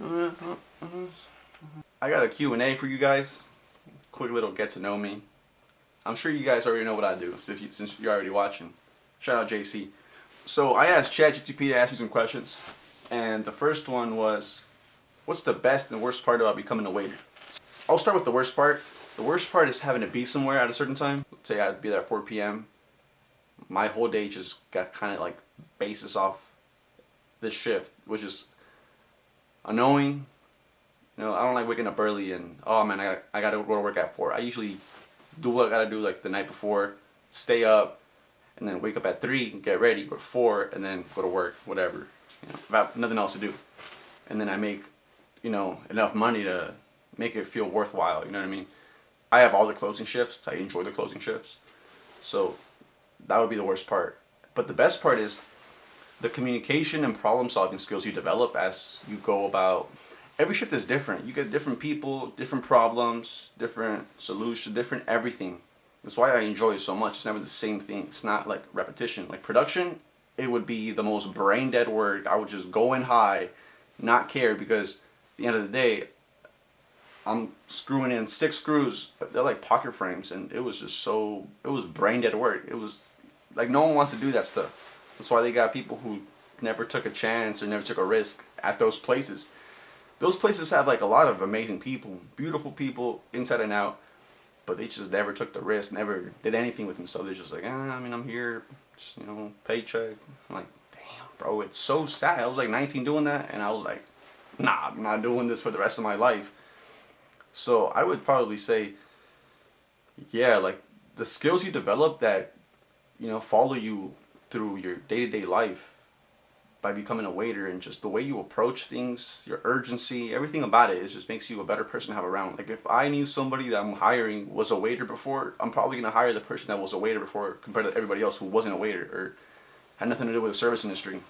I got a Q&A for you guys. Quick little get to know me. I'm sure you guys already know what I do since you're already watching. Shout out JC. So I asked ChatGPT to ask me some questions, and the first one was, what's the best and worst part about becoming a waiter? I'll start with the worst part. The worst part is having to be somewhere at a certain time. Let's say I have to be there at 4 p.m. My whole day just got kind of like basis off this shift, which is annoying. You know, I don't like waking up early and, oh man, I gotta go to work at 4. I usually do what I gotta do like the night before, stay up, and then wake up at 3, get ready, go to 4, and then go to work, whatever. You know, if I have nothing else to do. And then I make, you know, enough money to make it feel worthwhile, you know what I mean? I have all the closing shifts. I enjoy the closing shifts. So that would be the worst part. But the best part is the communication and problem solving skills you develop as you go about. Every shift is different. You get different people, different problems, different solutions, different everything. That's why I enjoy it so much. It's never the same thing. It's not like repetition. Like production, it would be the most brain dead work. I would just go in high, not care, because at the end of the day, I'm screwing in 6 screws, but they're like pocket frames, and it was just so, it was brain dead work. It was like no one wants to do that stuff. That's why they got people who never took a chance or never took a risk at those places. Those places have like a lot of amazing people, beautiful people inside and out, but they just never took the risk, never did anything with themselves. They're just like, I mean, I'm here, just, you know, paycheck. I'm like, damn, bro, it's so sad. I was like 19 doing that, and I was like, nah, I'm not doing this for the rest of my life. So I would probably say, yeah, like the skills you develop that, you know, follow you through your day-to-day life by becoming a waiter, and just the way you approach things, your urgency, everything about it, just makes you a better person to have around. Like if I knew somebody that I'm hiring was a waiter before, I'm probably going to hire the person that was a waiter before compared to everybody else who wasn't a waiter or had nothing to do with the service industry.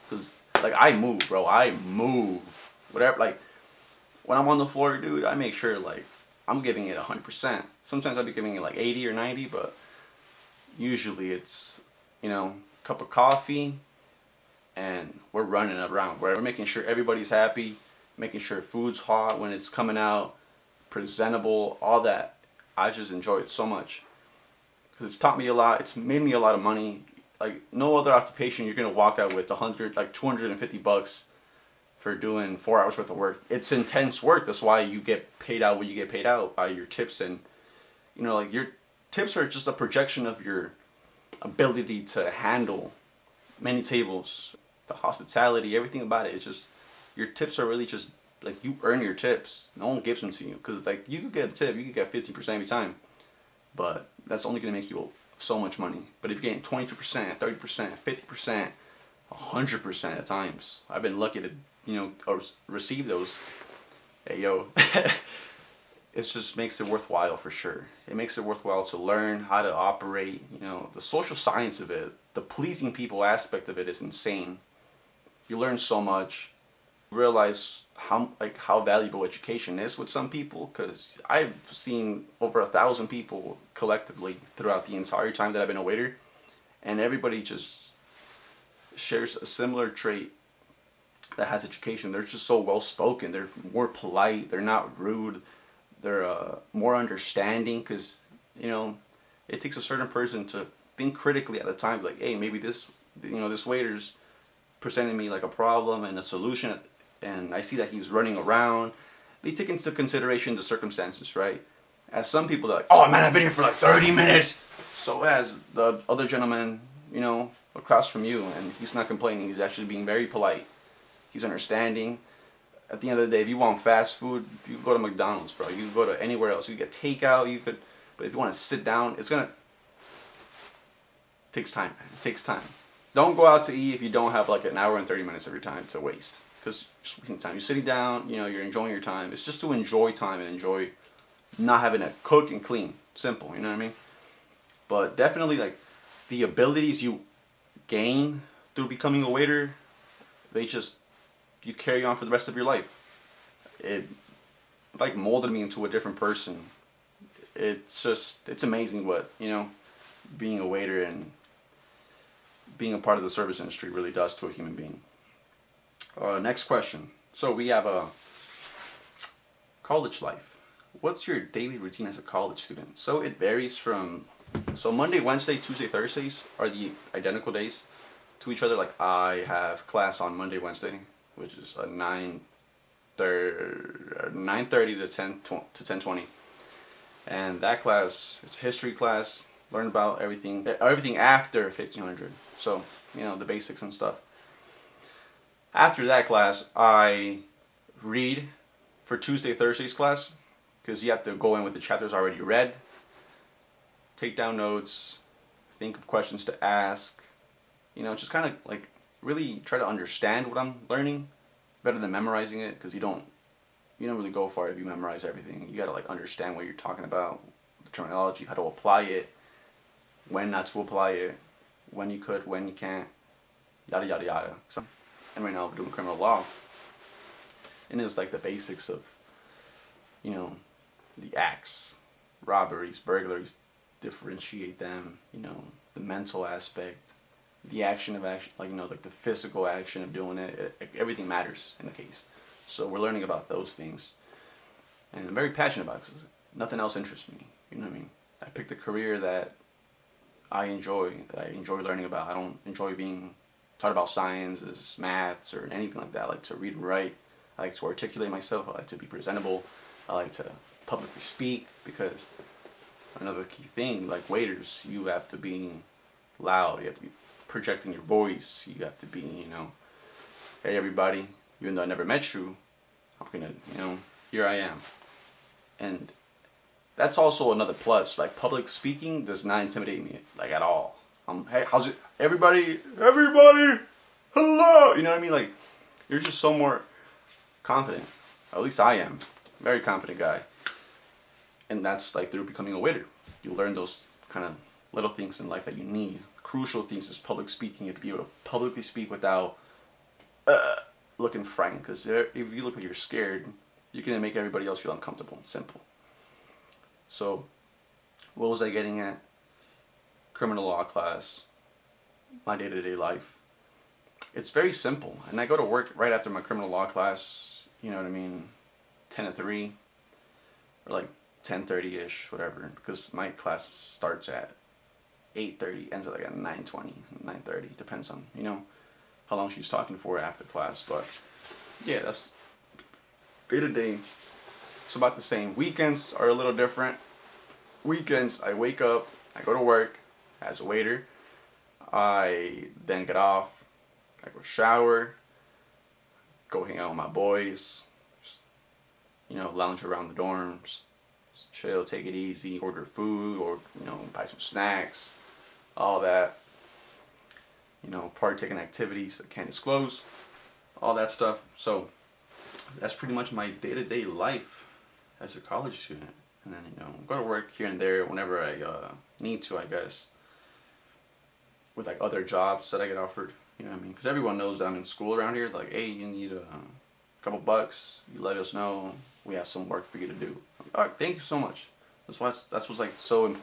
Because like I move, bro. I move. Whatever, like when I'm on the floor, dude, I make sure like I'm giving it 100%. Sometimes I'll be giving it like 80 or 90, but usually it's, you know, a cup of coffee, and we're running around. We're making sure everybody's happy, making sure food's hot when it's coming out, presentable, all that. I just enjoy it so much because it's taught me a lot. It's made me a lot of money. Like no other occupation, you're gonna walk out with like $250 for doing 4 hours worth of work. It's intense work. That's why you get paid out what you get paid out by your tips, and you know, like your tips are just a projection of your ability to handle many tables, the hospitality, everything about it. It's just your tips are really just like you earn your tips. No one gives them to you because like you could get a tip, you could get 15% every time, but that's only gonna make you so much money. But if you're getting 22%, 30%, 50%, 100% at times, I've been lucky to, you know, or receive those. Hey yo, it just makes it worthwhile for sure. It makes it worthwhile to learn how to operate. You know, the social science of it, the pleasing people aspect of it is insane. You learn so much. Realize how valuable education is with some people, because I've seen over 1,000 people collectively throughout the entire time that I've been a waiter, and everybody just shares a similar trait that has education. They're just so well spoken. They're more polite. They're not rude. They're more understanding, because you know it takes a certain person to think critically at a time. Like, hey, maybe this, you know, this waiter's presenting me like a problem and a solution, and I see that he's running around. They take into consideration the circumstances, right? As some people are like, oh man, I've been here for like 30 minutes. So as the other gentleman, you know, across from you, and he's not complaining. He's actually being very polite. He's understanding. At the end of the day, if you want fast food, you can go to McDonald's, bro. You can go to anywhere else. You can get takeout. You could, but if you want to sit down, it takes time. It takes time. Don't go out to eat if you don't have like an hour and 30 minutes of your time to waste. Because you're wasting time. You're sitting down, you know, you're enjoying your time. It's just to enjoy time and enjoy not having to cook and clean. Simple, you know what I mean? But definitely, like, the abilities you gain through becoming a waiter, you carry on for the rest of your life. It like molded me into a different person. It's amazing what, you know, being a waiter and being a part of the service industry really does to a human being. Next question. So we have a college life. What's your daily routine as a college student? So it varies from, so Monday, Wednesday, Tuesday, Thursdays are the identical days to each other. Like I have class on Monday, Wednesday, which is a 9:30 to 10:20, and that class, it's a history class. Learn about everything after 1500. So the basics and stuff. After that class, I read for Tuesday, Thursday's class, because you have to go in with the chapters already read, take down notes, think of questions to ask, just kind of like really try to understand what I'm learning better than memorizing it, because you don't really go far if you memorize everything. You gotta like understand what you're talking about, the terminology, how to apply it, when not to apply it, when you could, when you can't, yada yada yada. And right now I'm doing criminal law, and it's like the basics of the acts, robberies, burglaries, differentiate them, the mental aspect, the action of action, like the physical action of doing it. Everything matters in the case. So we're learning about those things, and I'm very passionate about it because nothing else interests me. You know what I mean? I picked a career that I enjoy learning about. I don't enjoy being taught about sciences, maths, or anything like that. I like to read and write. I like to articulate myself. I like to be presentable. I like to publicly speak, because another key thing, like waiters, you have to be loud. You have to be projecting your voice. You have to be, hey everybody, even though I never met you, I'm gonna, here I am. And that's also another plus. Like public speaking does not intimidate me like at all. Hey, how's it? Everybody, hello. You know what I mean? Like you're just so more confident. At least I am. Very confident guy. And that's like through becoming a waiter. You learn those kind of little things in life that you need. Crucial things is public speaking. You have to be able to publicly speak without looking frightened. Because if you look like you're scared, you're going to make everybody else feel uncomfortable. Simple. So, what was I getting at? Criminal law class. My day-to-day life. It's very simple. And I go to work right after my criminal law class. You know what I mean? 10 to 3. Or like 10:30ish, whatever. Because my class starts at 8:30, ends at like at 9:20, 9:30. Depends on, how long she's talking for after class. But yeah, that's day-to-day. It's about the same. Weekends are a little different. Weekends, I wake up, I go to work as a waiter. I then get off, I go shower, go hang out with my boys, lounge around the dorms, just chill, take it easy, order food, or, buy some snacks, all that. Partake in activities that can't disclose, all that stuff. So that's pretty much my day-to-day life as a college student. And then, go to work here and there whenever I need to, I guess. With like other jobs that I get offered, you know what I mean? Because everyone knows that I'm in school around here. It's like, hey, you need a couple bucks. You let us know. We have some work for you to do. Like, all right, thank you so much. That's what's like so,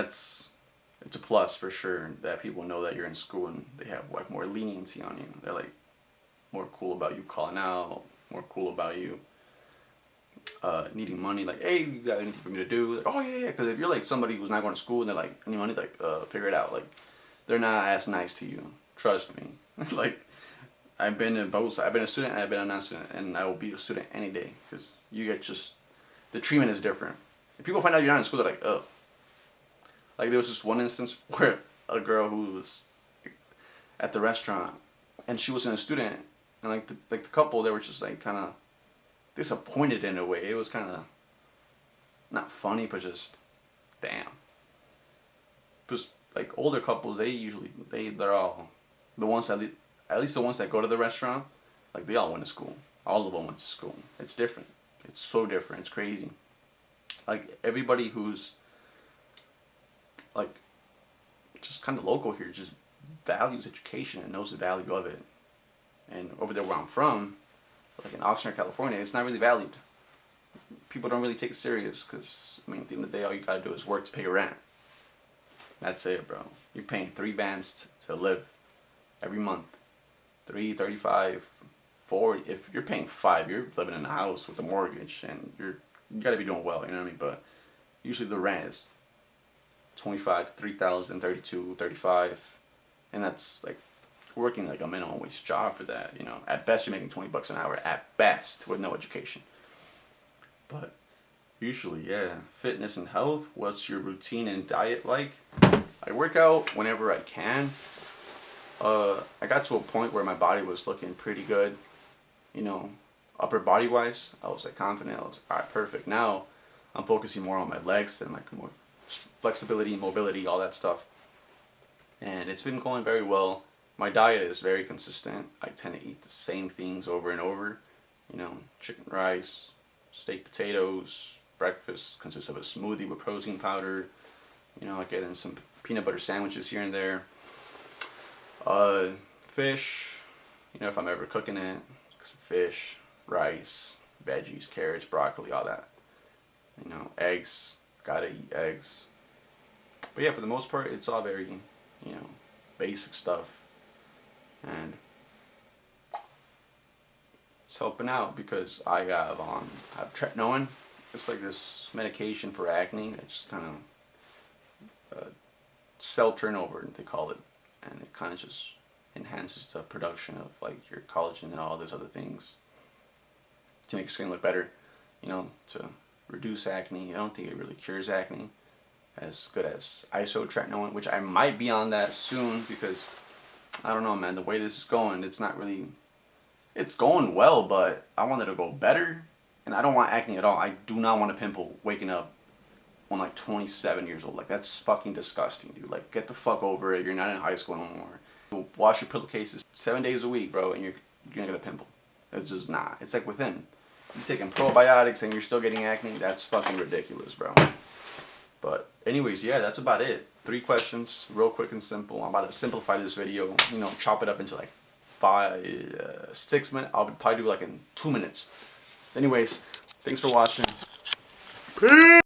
it's a plus for sure that people know that you're in school and they have like more leniency on you. They're like more cool about you calling out, more cool about you needing money. Like, hey, you got anything for me to do? Like, oh yeah. Because if you're like somebody who's not going to school and they're like, any money, like figure it out. Like, they're not as nice to you. Trust me. Like, I've been in both. I've been a student and I've been a non-student, and I will be a student any day, because you get the treatment is different. If people find out you're not in school, they're like, oh. Like, there was this one instance where a girl who was at the restaurant, and she wasn't a student, and like the couple, they were just like kind of disappointed in a way. It was kind of not funny, but just damn. Because like older couples, they're all the ones that at least the ones that go to the restaurant, like they all went to school. All of them went to school. It's different. It's so different. It's crazy. Like everybody who's like just kind of local here just values education and knows the value of it. And over there where I'm from, like in Oxnard, California, it's not really valued. People don't really take it serious because, I mean, at the end of the day, all you gotta do is work to pay your rent. That's it, bro. You're paying 3 bands to live every month. 335 4. If you're paying 5, you're living in a house with a mortgage, and you gotta be doing well. You know what I mean? But usually the rent is 25 to 3,000, 32, 35, and that's like working like a minimum wage job for that. You know, at best you're making $20 an hour at best with no education. But usually, yeah, fitness and health. What's your routine and diet like? I work out whenever I can. I got to a point where my body was looking pretty good, you know, upper body wise. I was like confident. I was alright, perfect. Now I'm focusing more on my legs and like more flexibility, mobility, all that stuff. And it's been going very well. My diet is very consistent. I tend to eat the same things over and over. You know, chicken, rice, steak, potatoes. Breakfast consists of a smoothie with protein powder. You know, I get in some peanut butter sandwiches here and there. Fish, you know, if I'm ever cooking it, some fish, rice, veggies, carrots, broccoli, all that. You know, eggs, gotta eat eggs. But yeah, for the most part, it's all very, you know, basic stuff. And it's helping out because I have tretinoin. It's like this medication for acne. It just kind of cell turnover, they call it, and it kind of just enhances the production of like your collagen and all these other things to make your skin look better. You know, to reduce acne. I don't think it really cures acne as good as isotretinoin, which I might be on that soon because I don't know, man. The way this is going, it's not really. It's going well, but I want it to go better. And I don't want acne at all. I do not want a pimple waking up when like 27 years old. Like, that's fucking disgusting, dude. Like, get the fuck over it. You're not in high school no more. Wash your pillowcases 7 days a week, bro, and you're gonna get a pimple. It's just not. It's like within. You're taking probiotics and you're still getting acne. That's fucking ridiculous, bro. But anyways, yeah, that's about it. 3 questions, real quick and simple. I'm about to simplify this video. You know, chop it up into like 6 minutes. I'll probably do like in 2 minutes. Anyways, thanks for watching. Peace!